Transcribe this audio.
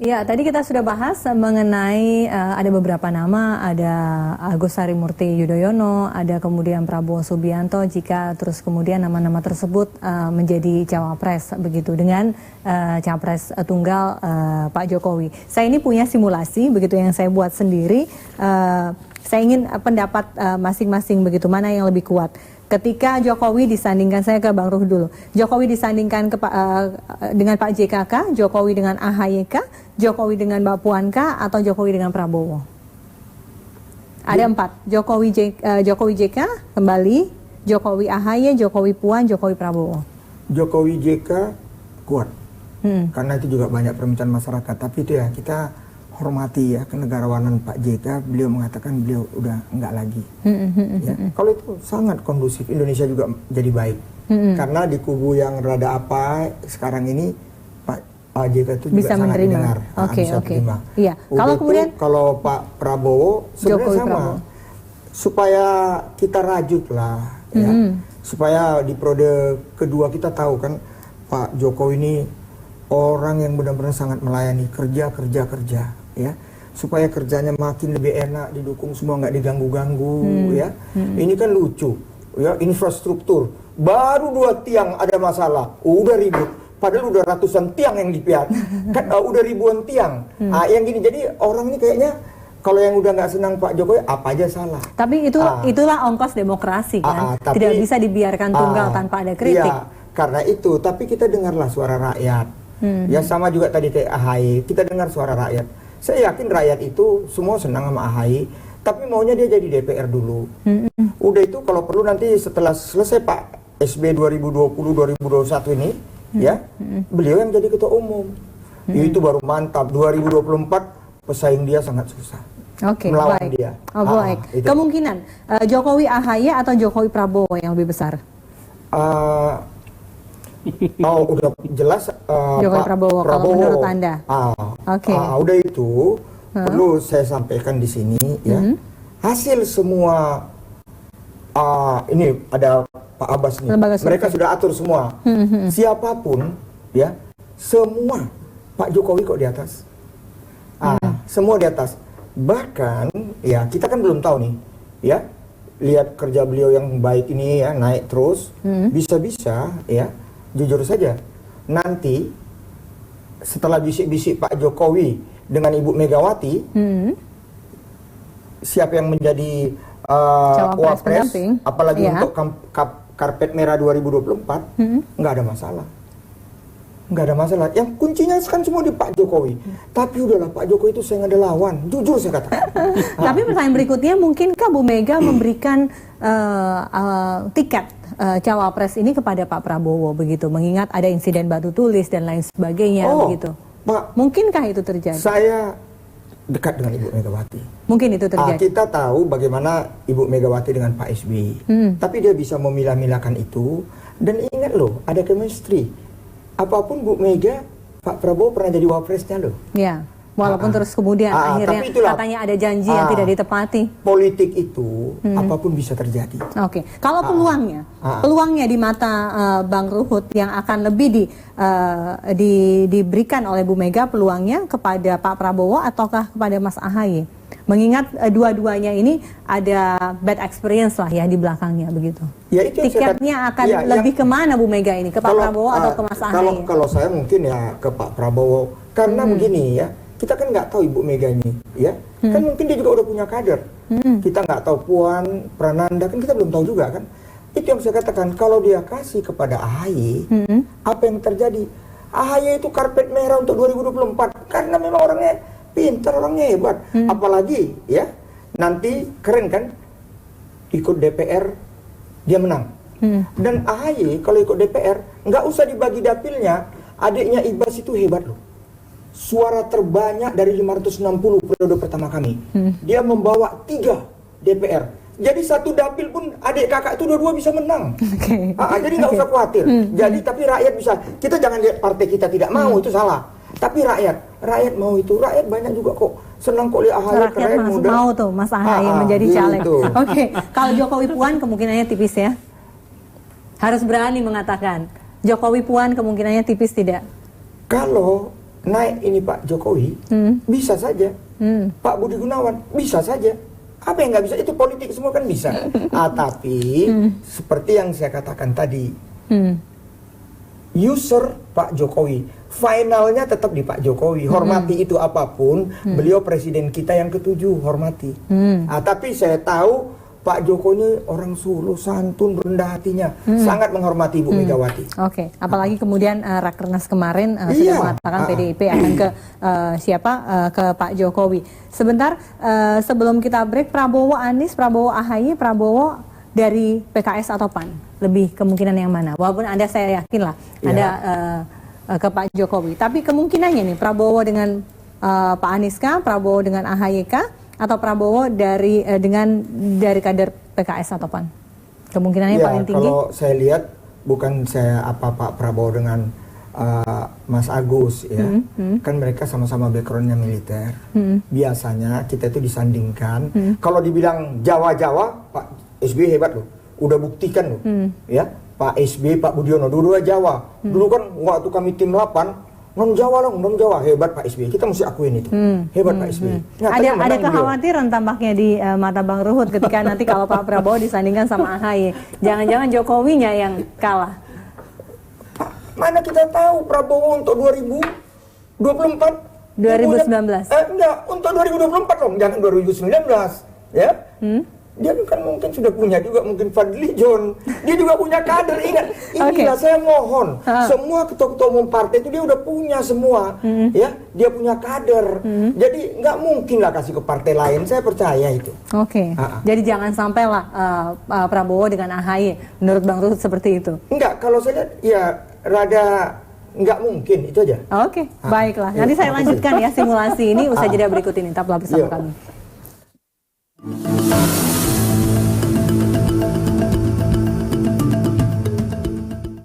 Ya, tadi kita sudah bahas mengenai ada beberapa nama, ada Agus Harimurti Yudhoyono, ada kemudian Prabowo Subianto, jika terus kemudian nama-nama tersebut menjadi cawapres begitu dengan capres tunggal Pak Jokowi. Saya ini punya simulasi begitu yang saya buat sendiri. Saya ingin pendapat masing-masing begitu, mana yang lebih kuat. Ketika Jokowi disandingkan, saya ke Bang Ruh dulu. Jokowi disandingkan dengan Pak JK, Jokowi dengan AHY, Jokowi dengan Mbak Puan atau Jokowi dengan Prabowo? Ada 4. Jokowi JK kembali, Jokowi AHY, Jokowi Puan, Jokowi Prabowo. Jokowi JK kuat. Karena itu juga banyak permintaan masyarakat. Tapi itu ya kita hormati ya kenegarawanan Pak JK, beliau mengatakan beliau udah enggak lagi. Ya, kalau itu sangat kondusif, Indonesia juga jadi baik. Karena di kubu yang rada apa sekarang ini Pak JK itu juga bisa sangat menerima. didengar, bisa menerima. Iya. Kalau kemudian kalau Pak Prabowo sebenarnya sama. Prabowo. Supaya kita rajut lah, ya. Supaya di periode kedua kita tahu kan Pak Jokowi ini orang yang benar-benar sangat melayani, kerja, ya, supaya kerjanya makin lebih enak, didukung semua, nggak diganggu-ganggu, ya. Ini kan lucu, ya, infrastruktur baru 2 tiang ada masalah, udah ribut, padahal udah ratusan tiang yang dipiat, kan udah ribuan tiang. Yang gini, jadi orang ini kayaknya kalau yang udah nggak senang Pak Jokowi apa aja salah. Tapi itulah ongkos demokrasi kan, tidak bisa dibiarkan tunggal tanpa ada kritik. Iya, karena itu, tapi kita dengarlah suara rakyat. Ya sama juga tadi kayak AHY, kita dengar suara rakyat. Saya yakin rakyat itu semua senang sama AHY, tapi maunya dia jadi DPR dulu. Udah itu kalau perlu nanti setelah selesai Pak SB 2020-2021 ini, ya, beliau yang jadi ketua umum. Itu baru mantap. 2024 pesaing dia sangat susah. Melawan baik. dia. Baik. Kemungkinan Jokowi AHY atau Jokowi Prabowo yang lebih besar? Udah jelas Jokowi Prabowo kalau menurut Anda. Udah itu perlu saya sampaikan di sini ya. Hasil semua ini ada Pak Abbas nih. Mereka sudah atur semua. Siapapun ya, semua Pak Jokowi kok di atas. Semua di atas. Bahkan ya kita kan belum tahu nih ya. Lihat kerja beliau yang baik ini ya, naik terus. Bisa-bisa ya, jujur saja, nanti setelah bisik-bisik Pak Jokowi dengan Ibu Megawati, siapa yang menjadi wapres, apalagi untuk karpet merah 2024, nggak ada masalah. Nggak ada masalah. Yang kuncinya kan semua di Pak Jokowi. Tapi udahlah, Pak Jokowi itu saya nggak ada lawan. Jujur saya katakan. Tapi pertanyaan berikutnya, mungkinkah Bu Mega memberikan tiket cawapres ini kepada Pak Prabowo begitu? Mengingat ada insiden batu tulis dan lain sebagainya begitu. Pak, mungkinkah itu terjadi? Saya dekat dengan Ibu Megawati. Mungkin itu terjadi. Kita tahu bagaimana Ibu Megawati dengan Pak SBY. Tapi dia bisa memilah-milahkan itu. Dan ingat loh, ada chemistry. Apapun Bu Mega, Pak Prabowo pernah jadi wapresnya loh. Ya, walaupun terus kemudian akhirnya katanya ada janji yang tidak ditepati. Politik itu apapun bisa terjadi. Kalau peluangnya di mata Bang Ruhut yang akan lebih diberikan oleh Bu Mega, peluangnya kepada Pak Prabowo ataukah kepada Mas AHY? Mengingat dua-duanya ini ada bad experience lah ya di belakangnya begitu. Ya, itu tiketnya akan lebih kemana Bu Mega ini? Ke Pak Prabowo atau ke Mas AHY? Kalau saya mungkin ya ke Pak Prabowo. Karena begini ya, kita kan nggak tahu Ibu Mega ini ya. Kan mungkin dia juga udah punya kader. Kita nggak tahu Puan, Prananda, kan kita belum tahu juga kan. Itu yang saya katakan, kalau dia kasih kepada AHY, apa yang terjadi? AHY itu karpet merah untuk 2024 karena memang orangnya pintar, orangnya hebat. Apalagi ya, nanti keren kan, ikut DPR dia menang. Dan AHY kalau ikut DPR nggak usah dibagi dapilnya, adiknya Ibas itu hebat loh. Suara terbanyak dari 560 periode pertama kami. Dia membawa 3 DPR. Jadi satu dapil pun adik kakak itu dua-dua bisa menang. Jadi nggak usah khawatir. Jadi tapi rakyat bisa. Kita jangan lihat partai kita tidak mau, itu salah. Tapi rakyat mau itu. Rakyat banyak juga kok senang kok lihat AHY keren, muda. Mau tuh Mas AHY menjadi caleg. Kalau Jokowi Puan kemungkinannya tipis ya. Harus berani mengatakan Jokowi Puan kemungkinannya tipis tidak? Kalau naik ini Pak Jokowi, bisa saja. Pak Budi Gunawan, bisa saja. Apa yang nggak bisa? Itu politik semua kan bisa. Tapi seperti yang saya katakan tadi, user Pak Jokowi, finalnya tetap di Pak Jokowi. Hormati itu apapun, beliau presiden kita yang ke-7, hormati. Tapi saya tahu Pak Jokowi ini orang Solo, santun, rendah hatinya, sangat menghormati Ibu Megawati. Oke, apalagi kemudian Rakernas kemarin sudah mengatakan PDIP akan ke ke Pak Jokowi. Sebentar, sebelum kita break, Prabowo Anies, Prabowo AHY, Prabowo dari PKS atau PAN? Lebih kemungkinan yang mana? Walaupun Anda saya yakin lah ada ke Pak Jokowi. Tapi kemungkinannya nih, Prabowo dengan Pak Anies kah? Prabowo dengan AHY kah? Atau Prabowo dari kader PKS atau PAN? Kemungkinannya paling tinggi? Kalau saya lihat, bukan saya Pak Prabowo dengan Mas Agus ya, kan mereka sama-sama backgroundnya militer. Biasanya kita itu disandingkan. Kalau dibilang Jawa-Jawa, Pak SBY hebat loh, udah buktikan loh, ya. Pak SBY, Pak Budiono, dua-dua Jawa. Dulu kan waktu kami tim 8, non Jawa, hebat Pak SBY. Kita mesti akuin itu. Hebat Pak SBY. Ada kekhawatiran tampaknya di mata Bang Ruhut ketika nanti kalau Pak Prabowo disandingkan sama AHY. Jangan-jangan Jokowinya yang kalah. Mana kita tahu Prabowo untuk 2024? 2019? Enggak, untuk 2024 dong, jangan 2019. Ya. Dia kan mungkin sudah punya juga mungkin Fadli John, dia juga punya kader. Ingat, inilah saya mohon semua ketua-ketua umum partai itu dia udah punya semua, ya, dia punya kader. Jadi nggak mungkin lah kasih ke partai lain, saya percaya itu. Jadi jangan sampai lah Prabowo dengan AHY, menurut Bang Ruhut seperti itu. Enggak, kalau saya lihat ya rada nggak mungkin, itu aja. Baiklah, nanti saya lanjutkan ya simulasi ini usai jeda berikut ini, tetaplah bersama kami.